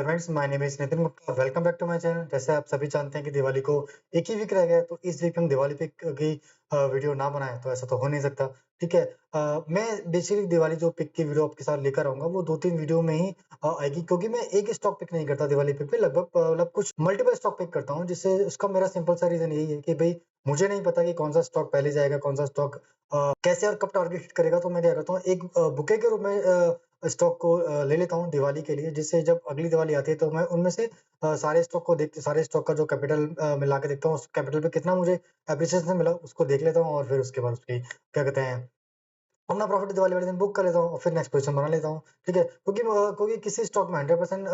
Hello friends, my name is Nitin Gupta. Welcome back to my channel. जैसे आप सभी जानते हैं कि दिवाली को एक ही वीक रह गया है, तो इस वीक हम दिवाली पे की वीडियो ना बनाएँ तो ऐसा तो हो नहीं सकता, ठीक है? मैं बेसिकली दिवाली जो पिक की वीडियो आपके साथ लेकर आऊँगा वो 2-3 वीडियो में ही आएगी, क्योंकि मैं एक स्टॉक पिक नहीं करता दिवाली पिक पे, लगभग मतलब कुछ मल्टीपल स्टॉक पिक करता हूँ, जिससे उसका मेरा सिंपल सा रीज़न यही है कि भई मुझे नहीं पता कि कौन-सा स्टॉक पहले जाएगा, कौन-सा स्टॉक कैसे और कब टारगेट हिट करेगा। तो मैं क्या करता हूँ, एक बुके के रूप में स्टॉक को ले लेता हूँ दिवाली के लिए, जिससे जब अगली दिवाली आती है तो मैं उनमें से सारे स्टॉक को देख सारे स्टॉक का जो कैपिटल मिला के देखता हूँ, उस कैपिटल पे कितना मुझे एप्रिसिएशन मिला, उसको देख लेता हूँ और फिर उसके बाद उसकी क्या कहते हैं, अपना प्रॉफिट दिवाली वाले दिन बुक कर लेता हूँ और फिर नेक्स्ट पोज़ीशन बना लेता हूँ, ठीक है? क्योंकि किसी स्टॉक में 100%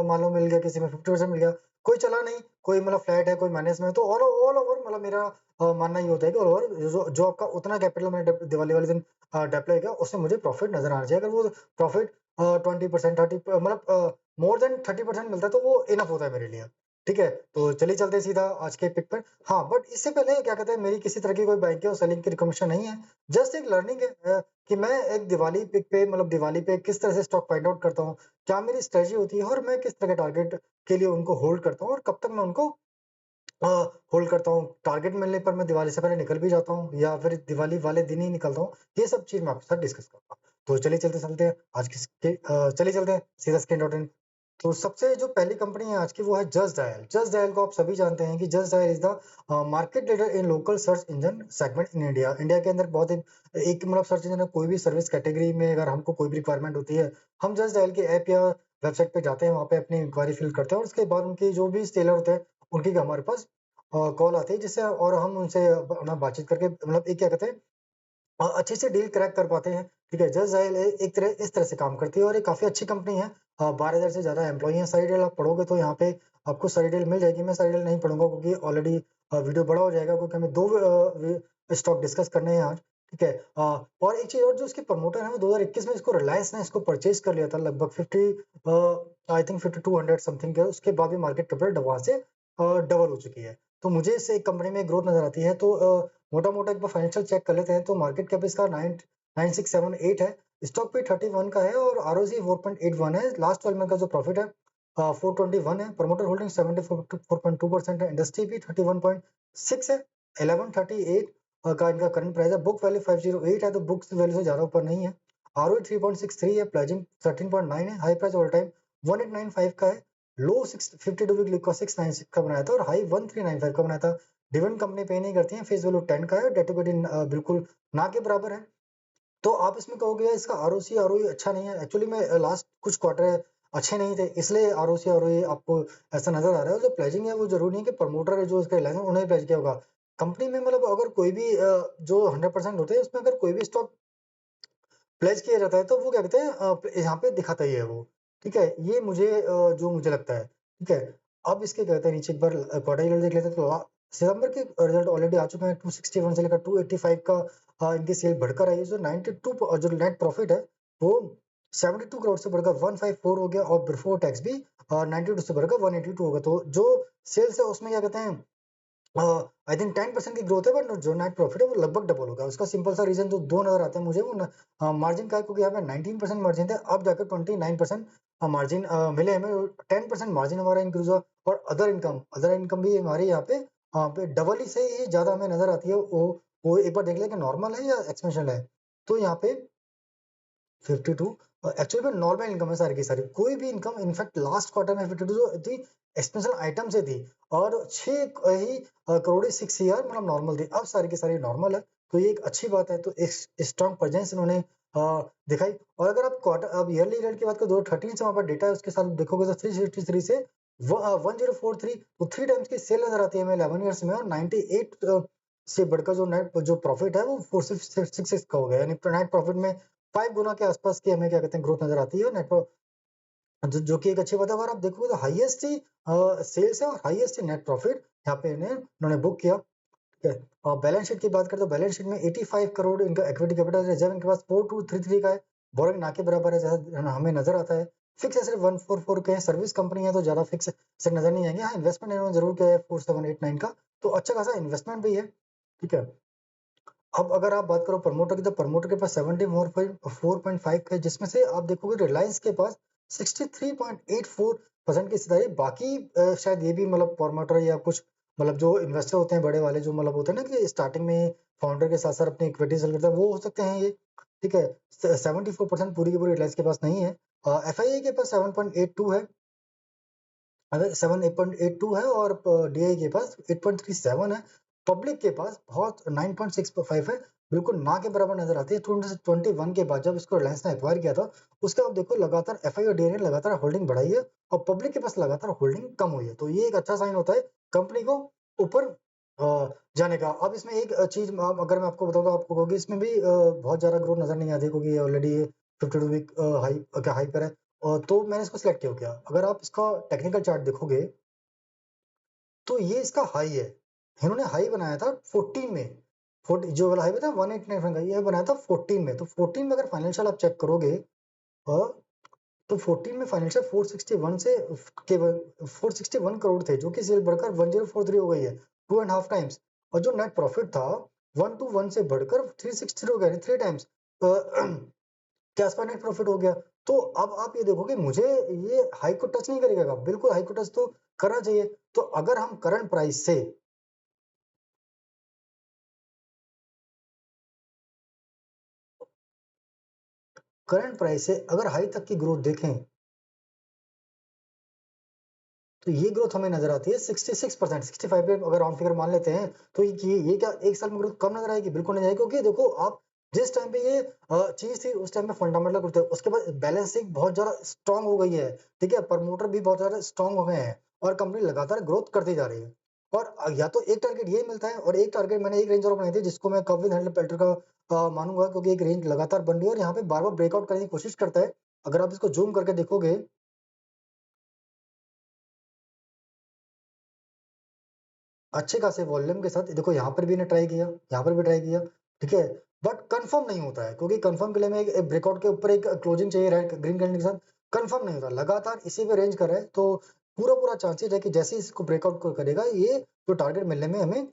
मान लो मिल गया, किसी में 50% मिल गया, कोई चला नहीं, कोई मतलब फ्लैट है, कोई माइनस में है, तो ऑल ओवर मतलब मेरा मानना ये होता है कि ऑल ओवर जो जो आपका उतना कैपिटल मैंने दिवाली वाले दिन डिप्लॉय किया, उसमें मुझे प्रॉफिट नज़र आना चाहिए। अगर वो प्रॉफिट 20% 30 मतलब मोर देन 30% मिलता है, तो वो इनफ होता है मेरे लिए, ठीक है? तो चलिए चलते हैं सीधा आज के पिक पर। हाँ, बट इससे पहले क्या कहते हैं, मेरी किसी तरह की कोई बाइंग और सेलिंग की रिकमेंडेशन नहीं है। जस्ट एक लर्निंग है कि मैं एक दिवाली पिक पे मतलब दिवाली पे किस तरह से स्टॉक फाइंड आउट करता हूँ, क्या मेरी स्ट्रेटजी होती है और मैं किस तरह के टारगेट के लिए उनको होल्ड करता हूँ और कब तक मैं उनको अ, होल्ड करता हूँ। टारगेट मिलने पर मैं दिवाली से पहले निकल भी जाता हूँ या फिर दिवाली वाले दिन ही निकलता हूँ। ये सब चीज़ मैं आपके साथ डिस्कस करूँगा। तो चलिए चलते-चलते हैं आज चलिए चलते हैं सीधा स्क्रीन डॉट इन। तो सबसे जो पहली कंपनी है आज की वो है जस्ट डायल। जस्ट डायल को आप सभी जानते हैं कि just dial is the market leader in local search engine segment in India. India के अंदर बहुत एक मतलब सर्च इंजन है, कोई भी सर्विस कैटेगरी में अगर हमको कोई भी रिक्वायरमेंट होती है, हम जस्ट डायल के ऐप या वेबसाइट पे जाते हैं, वहाँ पे अपनी इंक्वायरी फिल करते हैं और उसके बाद उनके जो भी सेलर होते हैं, उनकी हमारे पास कॉल आती है, जिससे और हम उनसे अपना बातचीत करके मतलब एक क्या कहते हैं अच्छे से डील क्रैक कर पाते हैं, ठीक है? जस्ट डायल एक तरह इस तरह से काम करती है और ये काफ़ी अच्छी कंपनी है। 12,000 से ज़्यादा एम्प्लॉयी हैं। सारी डिटेल आप पढ़ोगे तो यहाँ पे आपको सारी डिटेल मिल जाएगी। मैं सारी डिटेल नहीं पढ़ूँगा क्योंकि ऑलरेडी वीडियो बड़ा हो जाएगा, क्योंकि हमें 2 स्टॉक डिस्कस करने हैं आज, ठीक है? और एक चीज़ और, जो इसके प्रमोटर हैं वो 2021 में इसको रिलायंस ने इसको परचेज़ कर लिया था, लगभग 50 आई थिंक 5200 समथिंग के। उसके बाद भी मार्केट कैपिटल वहाँ से डबल हो चुकी है। तो मुझे इससे एक कंपनी में ग्रोथ नज़र आती है, तो मोटा-मोटा एक बार फाइनेंशियल चेक कर लेते हैं, तो मार्केट कैप इसका 9678 है, स्टॉक पे 31 का है और आरओसी 4.81 है। लास्ट 12 मंथ का जो प्रॉफिट है 421 है, प्रमोटर होल्डिंग 74.2% है, इंडस्ट्री भी 31.6 है, 1138 का इनका करंट प्राइस है, बुक वैल्यू 508 है, तो बुक वैल्यू से ज़्यादा ऊपर नहीं है। आरओई 3.63 है, प्लेजिंग 13.9 है, हाई प्राइस ऑल टाइम 1895 का है, लो 52 वीक का 696 का बनाया था और हाई 1395 का बनाया था। डिविडेंड कंपनी पे नहीं करती है, फेस वैल्यू 10 का है, डेट टू इक्विटी बिल्कुल ना के बराबर है। तो आप इसमें कहोगे यार इसका आरओसी आरओई अच्छा नहीं है। एक्चुअली में लास्ट कुछ क्वार्टर अच्छे नहीं थे, इसलिए आरओसी आरओई आपको ऐसा नज़र आ रहा है। जो प्लेजिंग है वो ज़रूरी नहीं कि प्रमोटर है जो इसका रिलायंस है उन्होंने प्लेज किया होगा। कंपनी में मतलब अगर कोई भी जो 100% होते हैं उसमें अगर कोई भी स्टॉक प्लेज किया जाता है तो वो क्या कहते हैं यहाँ पे दिखाता ही है वो, ठीक है? ये मुझे जो मुझे लगता है, ठीक है? अब इसके क्या कहते हैं नीचे एक बार क्वार्टर रिजल्ट देख लेते हैं, तो सितंबर के रिजल्ट ऑलरेडी आ चुके हैं। 261 से लेकर 285 का इनकी सेल बढ़कर आई है। जो 92 जो नेट प्रॉफिट है वो 72 करोड़ से बढ़कर 154 हो गया और बिफोर टैक्स भी 92 से बढ़कर 182 होगा। तो जो सेल्स है उसमें क्या कहते हैं आई थिंक 10% की ग्रोथ है, बट जो नेट प्रॉफिट है वो लगभग डबल होगा। उसका सिंपल सा रीज़न तो 2 नज़र आते हैं मुझे, वो मार्जिन का है, क्योंकि यहाँ पे 19% मार्जिन था, अब जाकर 29% मार्जिन मिले हमें, 10% मार्जिन हमारा इंक्रीज़ हुआ और अदर इनकम भी हमारी यहाँ पे डबल ही से ही ज़्यादा हमें नज़र आती है। वो एक बार देख लें कि नॉर्मल है या एक्सपेंशन है। तो यहाँ पे 52 एक्चुअली में नॉर्मल इनकम है सारी की सारी। कोई भी इनकम इनफैक्ट लास्ट क्वार्टर में 52 जो थी एक्सपेंशन आइटम से थी और 6 ही करोड़ 6 सीआर मतलब नॉर्मल थी। अब सारी की सारी नॉर्मल है, तो ये एक अच्छी बात है। तो एक स्ट्रॉन्ग प्रेजेंस इन्होंने दिखाई। और अगर आप क्वार्टर अब ईयरली रिजल्ट की बात करें, 2013 से वहाँ पर डेटा है, उसके साथ देखोगे तो 363 से 1043, तो 3 टाइम्स की सेल नज़र आती है हमें 11 ईयर्स में, और 98 से बढ़कर जो प्रॉफिट है वो 466 का हो गया, यानी नेट प्रॉफिट में 5 गुना के आसपास की हमें क्या कहते हैं ग्रोथ नज़र आती है नेटवर्क, जो कि एक अच्छी बात है। अगर आप देखोगे तो हाईएस्ट ही सेल्स है और हाईएस्ट ही नेट प्रॉफिट यहाँ पे इन्होंने बुक किया, ठीक है? और बैलेंस शीट की बात करें तो बैलेंस शीट में 85 करोड़ इनका इक्विटी कैपिटल रिजर्व इनके पास 4233 का है, बोरिंग ना के बराबर है जैसा हमें नजर आता है। फिक्स एसेट 144 के हैं, सर्विस कंपनी है तो ज्यादा फिक्स एसेट नजर नहीं आएंगे। हाँ, इन्वेस्टमेंट इन्होंने जरूर किया है 4789 का, तो अच्छा खासा इन्वेस्टमेंट भी है, ठीक है? अब अगर आप बात करो प्रमोटर की, तो प्रमोटर के पास 74.5 है, जिसमें से आप देखोगे रिलायंस के पास 63.84% की हिस्सेदारी। बाकी शायद ये भी मतलब प्रमोटर या कुछ मतलब जो इन्वेस्टर होते हैं बड़े वाले, जो मतलब होते हैं ना कि स्टार्टिंग में फाउंडर के साथ साथ अपनी इक्विटी सेल करते हैं, वो हो सकते हैं ये, ठीक है। 74% पूरी की पूरी रिलायंस के पास नहीं है। FII के पास 7.82 है, अगर 7.82 है, और DI के पास 8.37 है। पब्लिक के पास बहुत 9.65 है, बिल्कुल ना के बराबर नजर आती है। 2021 के बाद जब इसको रिलायंस ने एक्वायर किया था, उसके बाद देखो लगातार FI और DI ने लगातार होल्डिंग बढ़ाई है, और पब्लिक के पास लगातार होल्डिंग कम हुई है। तो ये एक अच्छा साइन होता है कंपनी को ऊपर जाने का। अब इसमें एक चीज अगर मैं आपको बताऊं तो आपको कहोगे इसमें भी बहुत ज्यादा ग्रोथ नजर नहीं आती, क्योंकि ऑलरेडी 52 वीक हाई पर है। तो मैंने इसको सिलेक्ट क्यों किया, अगर आप इसका टेक्निकल चार्ट देखोगे तो ये इसका हाई है। इन्होंने हाई बनाया था 14 में, 40 जो वाला हाई बताया 189 का, ये बनाया था 14 में। तो 14 में अगर फाइनेंशियल आप चेक करोगे तो 14 में फाइनेंशियल 461 से केवल 461 करोड़ थे, जो कि सेल बढ़कर 1043 हो गई है, 2.5 टाइम्स। और जो नेट प्रॉफिट था 121 से बढ़कर 363 हो गया, 3 टाइम्स के आसपास नेट प्रॉफिट हो गया। तो अब आप ये देखोगे मुझे ये हाई को टच नहीं करेगा, बिल्कुल हाई को टच तो करना चाहिए। तो अगर हम करंट प्राइस से अगर हाई तक की ग्रोथ देखें तो ये ग्रोथ हमें नजर आती है 66%, 65 पे अगर राउंड फिगर मान लेते हैं, तो ये क्या एक साल में ग्रोथ कम नजर आएगी? बिल्कुल नहीं आएगी, क्योंकि देखो आप जिस टाइम पे ये चीज थी उस टाइम पे फंडामेंटल ग्रोथ है, उसके बाद बैलेंस शीट बहुत ज्यादा स्ट्रांग हो गई है, ठीक है, प्रमोटर भी बहुत ज्यादा स्ट्रांग हो गए हैं, और कंपनी लगातार ग्रोथ करती जा रही है। और या तो एक टारगेट ये मिलता है, और एक टारगेट मैंने एक रेंज और बनाई थी जिसको मैं कब विद हैंडल पेल्टर का मानूंगा, क्योंकि एक रेंज लगातार बन रही है और यहाँ पे बार बार ब्रेकआउट करने की कोशिश करता है। अगर आप इसको जूम करके देखोगे अच्छे खासे वॉल्यूम के साथ, देखो यहाँ पर भी ने ट्राई किया, यहाँ पर भी ट्राई किया, ठीक है, बट कंफर्म नहीं होता है, क्योंकि कंफर्म के लिए मैं एक ब्रेकआउट के ऊपर एक क्लोजिंग चाहिए रेड ग्रीन कैंडल के साथ। कंफर्म नहीं होता, लगातार इसी पे रेंज कर रहा है, तो पूरा पूरा चांसेस है कि जैसे ही इसको ब्रेकआउट करेगा ये जो टारगेट मिलने में हमें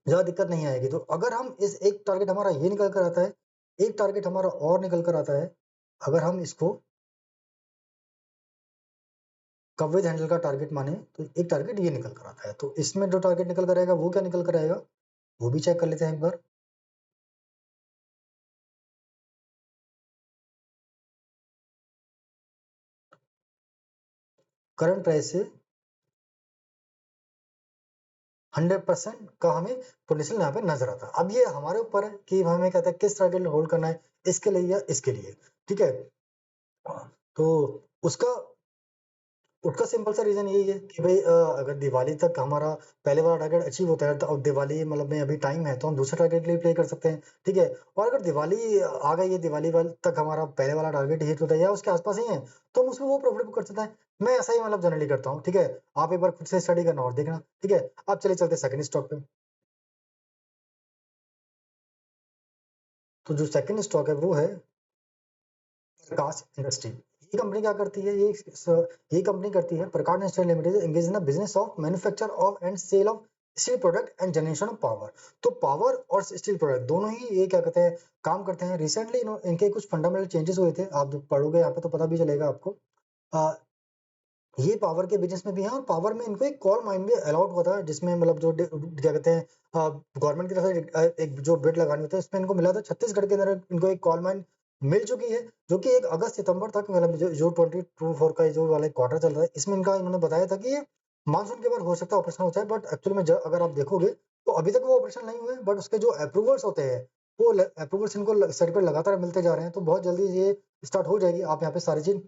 ज्यादा दिक्कत नहीं आएगी। तो अगर हम इस एक टारगेट हमारा ये निकल कर आता है, एक टारगेट हमारा और निकल कर आता है, अगर हम इसको कवरेज हैंडल का टारगेट माने, तो एक टारगेट ये निकल कर आता है। तो इसमें जो टारगेट निकल कर आएगा वो क्या निकल कर आएगा, वो भी चेक कर लेते हैं एक बार। करंट प्राइस से 100% का हमें पोटेंशियल यहाँ पे नजर आता है। अब ये हमारे ऊपर है कि हमें कहता है किस टारगेट होल्ड करना है, इसके लिए या इसके लिए, ठीक है। तो उसका उसका सिंपल सा रीजन यही है कि भाई अगर दिवाली तक हमारा पहले वाला टारगेट अचीव होता है, तो अब दिवाली मतलब में अभी टाइम है, तो हम दूसरे टारगेट के लिए प्ले कर सकते हैं, ठीक है। और अगर दिवाली आ गई है, दिवाली वाल तक हमारा पहले वाला टारगेट हिट होता है या उसके आसपास ही है, तो हम उसमें वो प्रॉफिट कर सकते हैं। मैं ऐसा ही मतलब जनरली करता हूँ, ठीक है। आप एक बार खुद से स्टडी करना और देखना, ठीक है। अब चले चलते सेकंड स्टॉक पे। तो जो सेकंड स्टॉक है वो है प्रकाश इंडस्ट्री। ये कंपनी क्या करती है, ये कंपनी करती है, Prakash industry limited engage in the business of manufacture of and sale of steel product and generation of power. तो पावर और स्टील प्रोडक्ट दोनों ही ये क्या कहते हैं काम करते हैं। रिसेंटली इनके कुछ फंडामेंटल चेंजेस हुए थे, आप जब पढ़ोगे यहाँ पे तो पता भी चलेगा आपको। आ, ये पावर के बिजनेस में भी है, और पावर में इनको एक कॉल माइन भी अलाउड हुआ था, जिसमें मतलब जो क्या कहते हैं गवर्नमेंट की तरफ से एक जो बिड लगानी होता है, इसमें इनको मिला था छत्तीसगढ़ के अंदर इनको एक कॉल माइन मिल चुकी है, जो कि 1 अगस्त सितंबर तक मतलब जो 2024 का जो वाला क्वार्टर चल रहा है, इसमें इनका इन्होंने बताया था कि ये मानसून के बाद हो सकता है ऑपरेशन हो जाए। बट एक्चुअली में अगर आप देखोगे तो अभी तक वो ऑपरेशन नहीं हुए, बट उसके जो अप्रूवल्स होते हैं वो अप्रूवल्स इनको साइड पर लगातार मिलते जा रहे हैं, तो बहुत जल्दी ये स्टार्ट हो जाएगी। आप यहाँ पे सारी चीज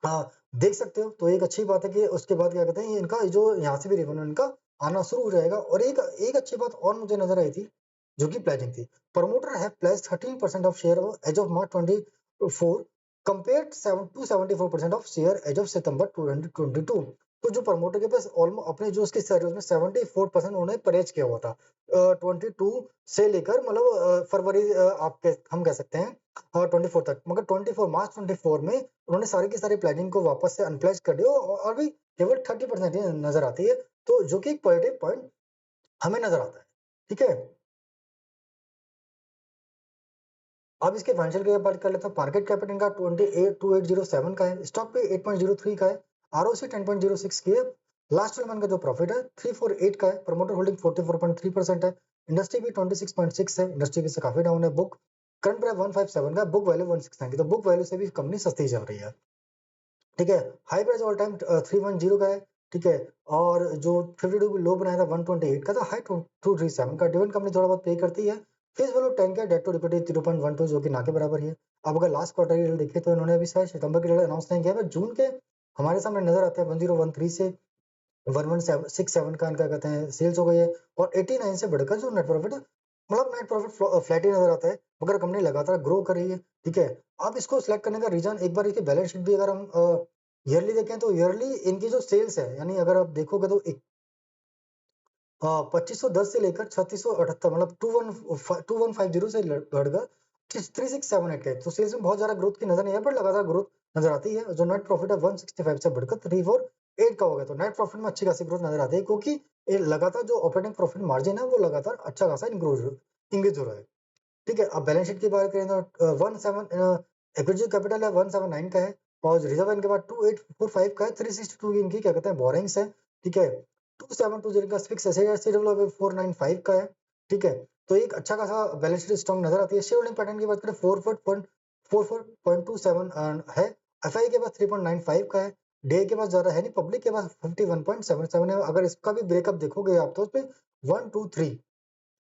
हाँ, देख सकते हो। तो एक अच्छी बात है कि उसके बाद क्या कहते हैं, ये इनका जो यहाँ से भी रेवेन्यू इनका आना शुरू हो जाएगा। और एक एक अच्छी बात और मुझे नजर आई थी, जो कि प्लेजिंग थी। Promoter have placed 13% of share as of March 24 compared to 74% of share as of सितंबर 2022। तो जो प्रमोटर के पास ऑलमोस्ट अपने जो उसके शेयर उसमें 74% उन्होंने परहेज किया हुआ था 22 से लेकर मतलब फरवरी हम कह सकते हैं 24 तक। मगर 24 मार्च 24 में उन्होंने सारी की सारी प्लानिंग को वापस से अनप्लेज कर दिया, और भी केवल 30% ही नजर आती है, तो जो कि एक पॉजिटिव पॉइंट हमें नजर आता है, ठीक है। अब इसके फाइनेंशियल की बात कर लेते हैं। मार्केट कैपिटल का 28,2807 का है, स्टॉक पे 8.03 का है, आरओसी 10.06 की है, लास्ट 12 मंथ का जो प्रॉफिट है 348 का है, प्रमोटर होल्डिंग 44.3% है, इंडस्ट्री भी 26.6 है, इंडस्ट्री भी से काफी डाउन है, बुक करंट प्राइस 157 का, बुक वैल्यू 169 की, तो बुक वैल्यू से भी कंपनी सस्ती चल रही है। ठीक है, हाई प्राइस ऑल टाइम 310 का है। ठीक है, और जो 52 लो बनाया था 128 का था, हाई 237 का, डिविडेंड कंपनी थोड़ा बहुत पे करती है, फेस वैल्यू 10 का, डेट टू इक्विटी 0.12 जो कि ना के बराबर ही है। अब अगर लास्ट क्वार्टर रिजल्ट देखें तो इन्होंने अभी शायद सितंबर के रिजल्ट अनाउंस नहीं किया, बट जून के हमारे सामने नजर आते हैं 1013 से 1167 का इनका कहते हैं सेल्स हो गई है, और 89 से बढ़कर जो नेट प्रॉफिट है, मतलब नेट प्रॉफिट फ्लैट ही नजर आता है, मगर कंपनी लगातार ग्रो कर रही है। ठीक है, अब इसको सिलेक्ट करने का रीजन एक बार इसकी बैलेंस शीट भी अगर हम ईयरली देखें तो ईयरली इनकी जो सेल्स है, यानी अगर आप देखोगे तो 2510 से लेकर 3678, मतलब 2150 से बढ़कर 3678 के, तो सेल्स में बहुत ज्यादा ग्रोथ की नजर नहीं है, पर लगातार ग्रोथ नजर आती है। जो नेट प्रॉफिट है 165 से बढ़कर 348 का हो गया, तो नेट प्रॉफिट में अच्छी खासी ग्रोथ नजर आती है, क्योंकि ये लगातार जो ऑपरेटिंग प्रॉफिट मार्जिन है वो लगातार अच्छा खासा इंक्रीज हो रहा है। ठीक है, अब बैलेंस शीट की बात करें तो 17 कैपिटल है 179 का है, और रिजर्व इनके पास 2845 का है, 362 की इनकी क्या कहते हैं बोरिंग्स है। ठीक है, 2720 का फिक्स एसेट 495 का है। ठीक है, तो एक अच्छा खासा बैलेंस शीट स्ट्रॉन्ग नजर आती है। शेयर होल्डिंग पैटर्न की बात करें 44.27 है, एफआई के पास 3.95 का है, डे के पास ज्यादा है नहीं, पब्लिक के पास 51.77 है। अगर इसका भी ब्रेकअप देखोगे आप तो उसमें 1 2 3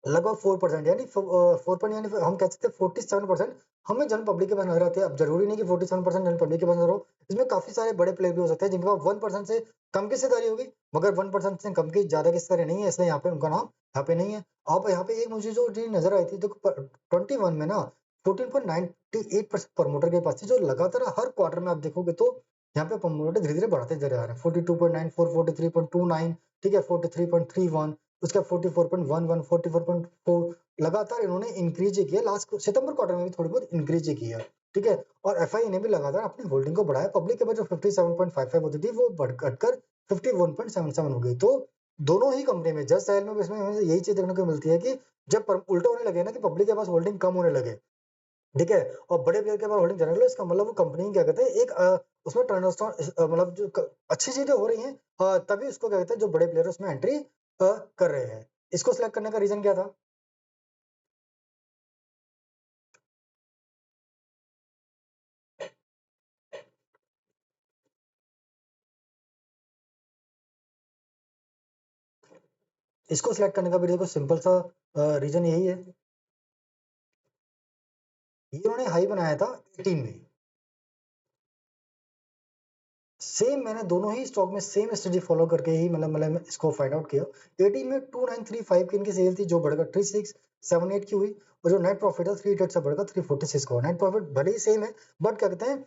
लगभग 4%, यानी 4 यानी हम कह सकते हैं 47% हमें जनरल पब्लिक के पास नजर आते हैं। अब जरूरी नहीं कि 47% जनरल पब्लिक के पास नजर हो, इसमें काफी सारे बड़े प्लेयर भी हो सकते हैं जिनके पास 1% से कम की हिस्सेदारी होगी, मगर 1% से कम की ज्यादा की हिस्सेदारी नहीं है, इसलिए यहाँ पे उनका नाम यहाँ पे नहीं है। अब यहाँ पे एक मुझे जो चीज नजर आई थी, देखो 21 में ना 14.98% प्रमोटर के पास थी, जो लगातार हर क्वार्टर में आप देखोगे तो यहाँ पे प्रमोटर धीरे धीरे बढ़ते चले आ रहे हैं। 42.94, 43.29, ठीक है, 43.31, उसका 44.11, 44.4, लगातार इन्होंने इंक्रीज ही किया। लास्ट सितंबर क्वार्टर में भी थोड़ी बहुत इंक्रीज ही किया। ठीक है, और एफआई ने भी लगातार अपनी होल्डिंग को बढ़ाया। पब्लिक के पास जो 57.55 होती थी वो बढ़ घटकर 51.77 हो गई। तो दोनों ही कंपनी में जस्ट डायल में भी इसमें हमें यही चीज देखने को मिलती है कि जब उल्टा होने लगे ना, कि पब्लिक के पास होल्डिंग कम होने लगे, ठीक है, और बड़े प्लेयर के पास होल्डिंग ज्यादा, इसका मतलब वो कंपनी क्या कहते हैं एक उसमें ट्रांसफर मतलब जो अच्छी चीजें हो रही हैं, तभी उसको क्या कहते हैं जो बड़े प्लेयर उसमें एंट्री कर रहे हैं। इसको सिलेक्ट करने का रीजन क्या था? इसको सिलेक्ट करने का भी देखो सिंपल सा रीजन यही है, ये उन्होंने हाई बनाया था 18 में। सेम मैंने दोनों ही स्टॉक में सेम स्ट्रेटजी फॉलो करके ही मतलब इसको फाइंड आउट किया। 18 में 2935 की इनकी सेल थी, जो बढ़कर 3678 की हुई, और जो नेट प्रॉफिट है 38 से बढ़कर 346 का हुआ। नेट प्रॉफिट भले ही सेम है, बट क्या कहते हैं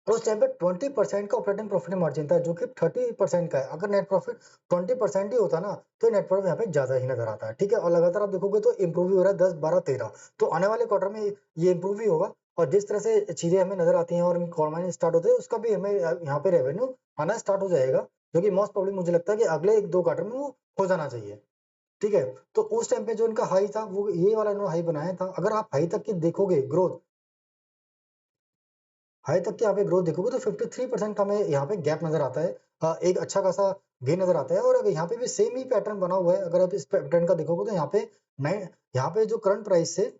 उस टाइम पे 20% का ऑपरेटिंग प्रॉफिट मार्जिन था, जो कि 30% का है। अगर नेट प्रॉफिट 20% ही होता ना, तो नेट प्रॉफिट यहाँ पे ज्यादा ही नजर आता है। ठीक है, और लगातार आप देखोगे तो इंप्रूव ही हो रहा है, 10 12 13, तो आने वाले क्वार्टर में ये इंप्रूव ही होगा। और जिस तरह से चीजें हमें नजर आती हैं और कॉर्माइन स्टार्ट होते हैं, उसका भी हमें यहाँ पे रेवेन्यू आना स्टार्ट हो जाएगा, जो कि मोस्ट प्रॉब्लम मुझे लगता है कि अगले 1 2 क्वार्टर में वो हो जाना चाहिए। ठीक है, तो उस टाइम पे जो इनका हाई था वो ये वाला इन्होंने हाई बनाया था। अगर आप हाई तक की देखोगे ग्रोथ, हाई तक के यहाँ पे ग्रोथ देखोगे तो 53% का हमें यहाँ पे गैप नजर आता है। एक अच्छा खासा गेन नजर आता है, और अगर यहाँ पे भी सेम ही पैटर्न बना हुआ है, अगर आप इस पैटर्न का देखोगे तो यहाँ पे नाइन, यहाँ पे जो करंट प्राइस से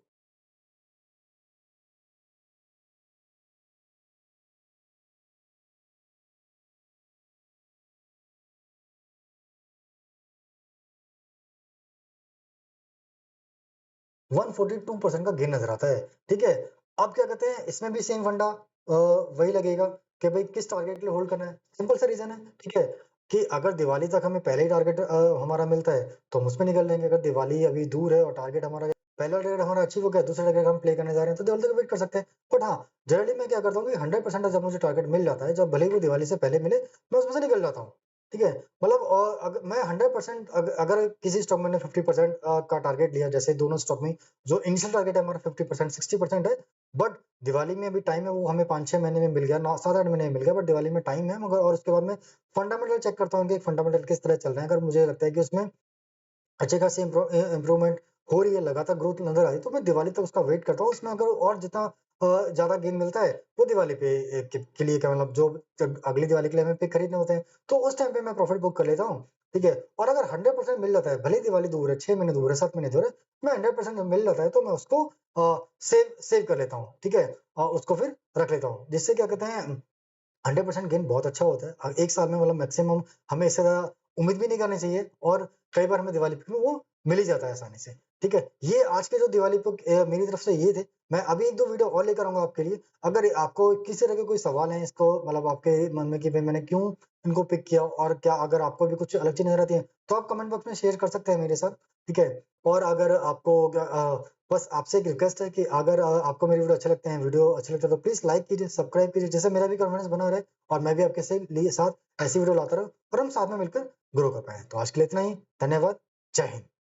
142% का गेन नजर आता है। ठीक है, अब क्या कहते हैं इसमें भी सेम फंडा वही लगेगा कि भाई किस टारगेट के लिए होल्ड करना है। सिंपल सा रीजन है, ठीक है, कि अगर दिवाली तक हमें पहले ही टारगेट हमारा मिलता है तो हम उसमें निकल लेंगे। अगर दिवाली अभी दूर है और टारगेट हमारा पहला टारगेट हमारा अचीव हो गया, दूसरा टारगेट हम प्ले करने जा रहे हैं, तो दिवाली तक वेट कर सकते हैं। बट हाँ, जनरली मैं क्या करता हूँ कि 100% जब मुझे टारगेट मिल जाता है, जब भले ही वो दिवाली से पहले मिले, मैं उसमें से निकल जाता हूँ। ठीक है, मतलब मैं 100% अगर किसी स्टॉक में 50% का टारगेट लिया, जैसे दोनों स्टॉक में जो इनिशियल टारगेट है हमारा 50% 60% है, बट दिवाली में अभी टाइम है, वो हमें 5 6 महीने में मिल गया, 9 7 8 महीने में मिल गया, बट दिवाली में टाइम है, मगर और उसके बाद में फंडामेंटल चेक करता हूँ कि फंडामेंटल किस तरह चल रहे हैं। अगर मुझे लगता है कि उसमें अच्छे खासी इम्प्रूवमेंट हो रही है, लगातार ग्रोथ नज़र आ रही है, तो मैं दिवाली तक उसका वेट करता हूँ। उसमें अगर और जितना ज़्यादा गेन मिलता है, वो दिवाली पे के लिए क्या मतलब जो जब अगली दिवाली के लिए हमें पिक खरीदने होते हैं, तो उस टाइम पे मैं प्रॉफिट बुक कर लेता हूँ, ठीक है? और अगर 100% मिल जाता है, भले ही दिवाली दूर है, 6 महीने दूर है, 7 महीने दूर है, मैं 100% जब मिल जाता है, तो मैं उसको सेव सेव कर लेता हूँ, ठीक है? उसको फिर रख लेता हूँ, जिससे क्या कहते हैं 100% गेन बहुत अच्छा होता है। 1 साल में मतलब मैक्सिमम हमें इससे ज़्यादा उम्मीद भी नहीं करनी चाहिए और कई बार हमें दिवाली पे वो मिल ही जाता है आसानी से, ठीक है? ये आज के जो दिवाली पे मेरी तरफ से ये थे। मैं अभी 1-2 वीडियो और लेकर आऊँगा आपके लिए। अगर आपको किसी तरह के कोई सवाल है इसको मतलब आपके मन में कि भई मैंने क्यों इनको पिक किया और क्या अगर आपको भी कुछ अलग चीज़ नज़र आती है, तो आप कमेंट बॉक्स में शेयर कर सकते हैं मेरे साथ, ठीक है? और अगर आपको बस आपसे एक रिक्वेस्ट है कि अगर आपको मेरे वीडियो अच्छे लगते हैं, वीडियो अच्छे लगते हैं तो प्लीज़ लाइक कीजिए, सब्सक्राइब कीजिए, जिससे मेरा भी कॉन्फिडेंस बना रहे और मैं भी आपके से लिए साथ ऐसी वीडियो लाता रहूँ और हम साथ में मिलकर ग्रो कर पाएँ। तो आज के लिए इतना ही। धन्यवाद। जय हिंद।